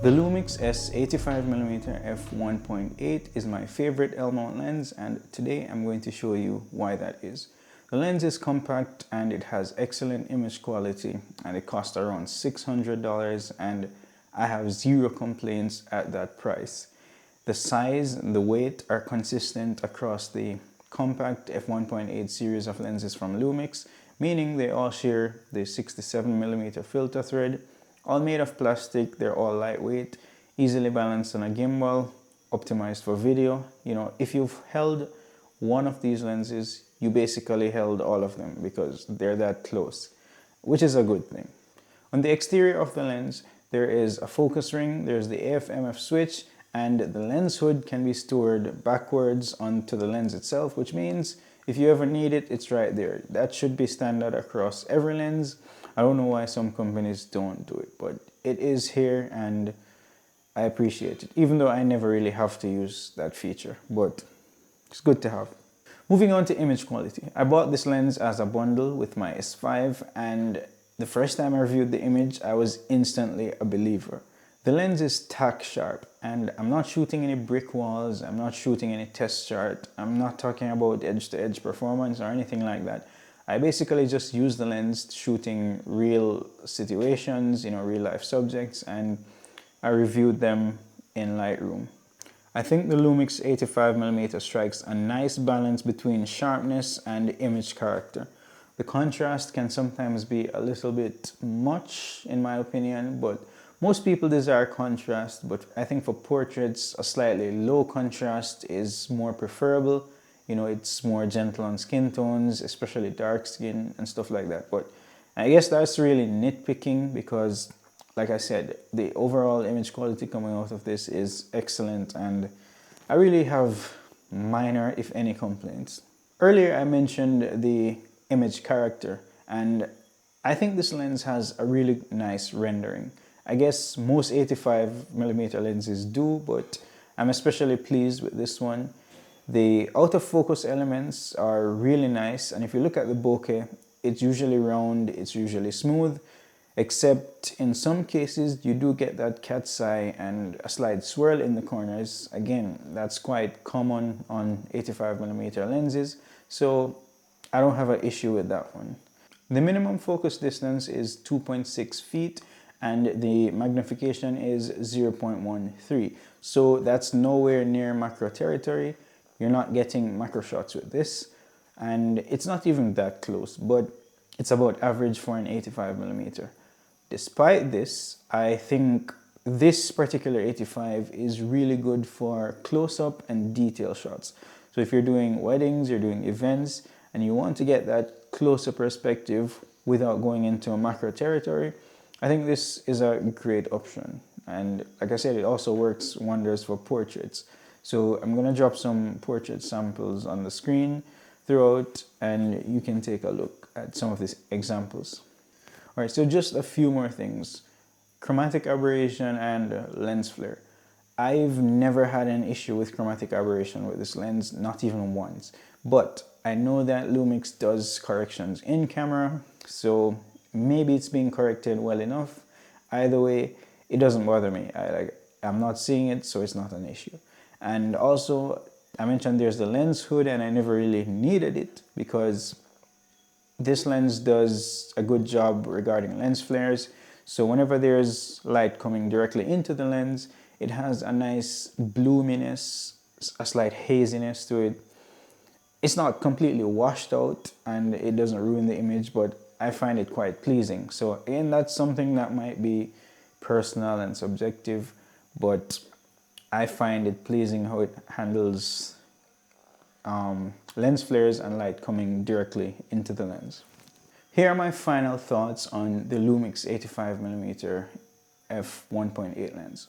The Lumix S 85mm f1.8 is my favorite L-mount lens, and today I'm going to show you why that is. The lens is compact and it has excellent image quality, and it costs around $600, and I have zero complaints at that price. The size and the weight are consistent across the compact f1.8 series of lenses from Lumix, meaning they all share the 67mm filter thread. All made of plastic, they're all lightweight, easily balanced on a gimbal, optimized for video. You know, if you've held one of these lenses, you basically held all of them because they're that close, which is a good thing. On the exterior of the lens, there is a focus ring, there's the AF/MF switch, and the lens hood can be stored backwards onto the lens itself, which means if you ever need it, it's right there. That should be standard across every lens. I don't know why some companies don't do it, but it is here and I appreciate it, even though I never really have to use that feature, but it's good to have. Moving on to image quality. I bought this lens as a bundle with my S5, and the first time I reviewed the image, I was instantly a believer. The lens is tack sharp, and I'm not shooting any brick walls, I'm not shooting any test shot, I'm not talking about edge-to-edge performance or anything like that. I basically just use the lens shooting real situations, you know, real life subjects, and I reviewed them in Lightroom. I think the Lumix 85mm strikes a nice balance between sharpness and image character. The contrast can sometimes be a little bit much in my opinion, but most people desire contrast, but I think for portraits, a slightly low contrast is more preferable. You know, it's more gentle on skin tones, especially dark skin and stuff like that. But I guess that's really nitpicking because, like I said, the overall image quality coming out of this is excellent, and I really have minor, if any, complaints. Earlier I mentioned the image character, and I think this lens has a really nice rendering. I guess most 85mm lenses do, but I'm especially pleased with this one. The autofocus elements are really nice, and if you look at the bokeh, it's usually round, it's usually smooth, except in some cases you do get that cat's eye and a slight swirl in the corners. Again, that's quite common on 85mm lenses, so I don't have an issue with that one. The minimum focus distance is 2.6 feet and the magnification is 0.13, so that's nowhere near macro territory. You're not getting macro shots with this, and it's not even that close, but it's about average for an 85mm. Despite this, I think this particular 85 is really good for close-up and detail shots. So if you're doing weddings, you're doing events, and you want to get that close-up perspective without going into a macro territory, I think this is a great option. And like I said, it also works wonders for portraits. So I'm going to drop some portrait samples on the screen throughout, and you can take a look at some of these examples. Alright, so just a few more things. Chromatic aberration and lens flare. I've never had an issue with chromatic aberration with this lens, not even once. But I know that Lumix does corrections in camera, so maybe it's being corrected well enough. Either way, it doesn't bother me. I'm not seeing it, so it's not an issue. And also, I mentioned there's the lens hood, and I never really needed it because this lens does a good job regarding lens flares. So whenever there's light coming directly into the lens, it has a nice bloominess, a slight haziness to it. It's not completely washed out and it doesn't ruin the image, but I find it quite pleasing. So again, that's something that might be personal and subjective, but I find it pleasing how it handles lens flares and light coming directly into the lens. Here are my final thoughts on the Lumix 85mm f1.8 lens.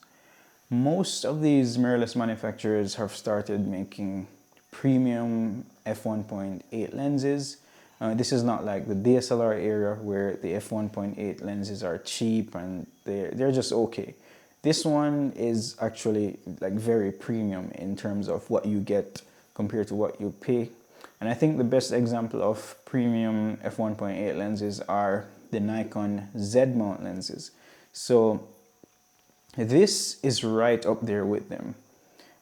Most of these mirrorless manufacturers have started making premium f1.8 lenses. This is not like the DSLR era where the f1.8 lenses are cheap and they're just okay. This one is actually like very premium in terms of what you get compared to what you pay. And I think the best example of premium f1.8 lenses are the Nikon Z mount lenses. So This is right up there with them.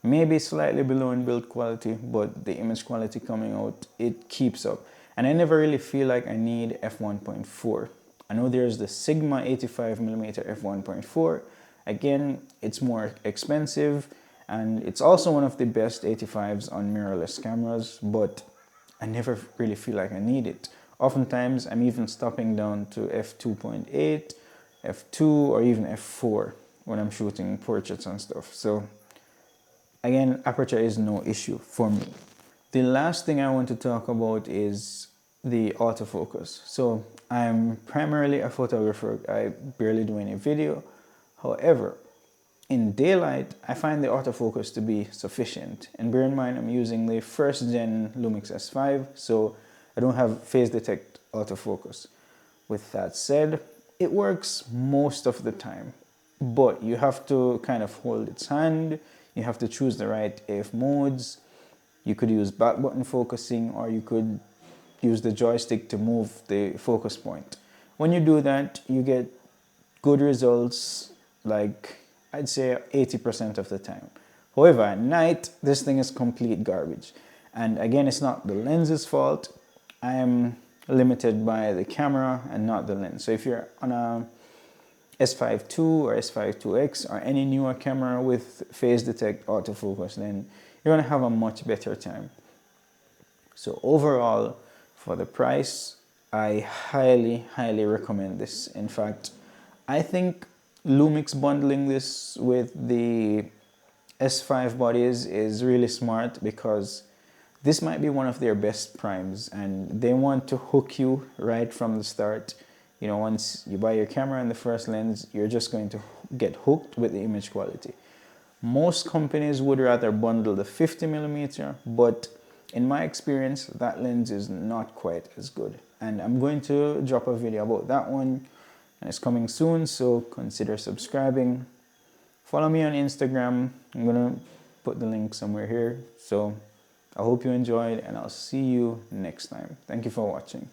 Maybe slightly below in build quality, but the image quality coming out, it keeps up. And I never really feel like I need f1.4. I know there's the Sigma 85mm f1.4. Again, it's more expensive and it's also one of the best 85s on mirrorless cameras, but I never really feel like I need it. Oftentimes, I'm even stopping down to f2.8, f2, or even f4 when I'm shooting portraits and stuff. So again, aperture is no issue for me. The last thing I want to talk about is the autofocus. So I'm primarily a photographer. I barely do any video. However, in daylight, I find the autofocus to be sufficient. And bear in mind, I'm using the first gen Lumix S5, so I don't have phase detect autofocus. With that said, it works most of the time, but you have to kind of hold its hand. You have to choose the right AF modes. You could use back button focusing, or you could use the joystick to move the focus point. When you do that, you get good results, like I'd say 80% of the time. However, at night, this thing is complete garbage. And again, it's not the lens's fault. I am limited by the camera and not the lens. So if you're on a S5 II or S5 IIX or any newer camera with phase detect autofocus, then you're gonna have a much better time. So overall, for the price, I highly recommend this. In fact, I think Lumix bundling this with the S5 bodies is really smart, because this might be one of their best primes and they want to hook you right from the start. You know, once you buy your camera and the first lens, you're just going to get hooked with the image quality. Most companies would rather bundle the 50mm, but in my experience, that lens is not quite as good. And I'm going to drop a video about that one, and it's coming soon, so consider subscribing. Follow me on Instagram. I'm gonna put the link somewhere here. So I hope you enjoyed, and I'll see you next time. Thank you for watching.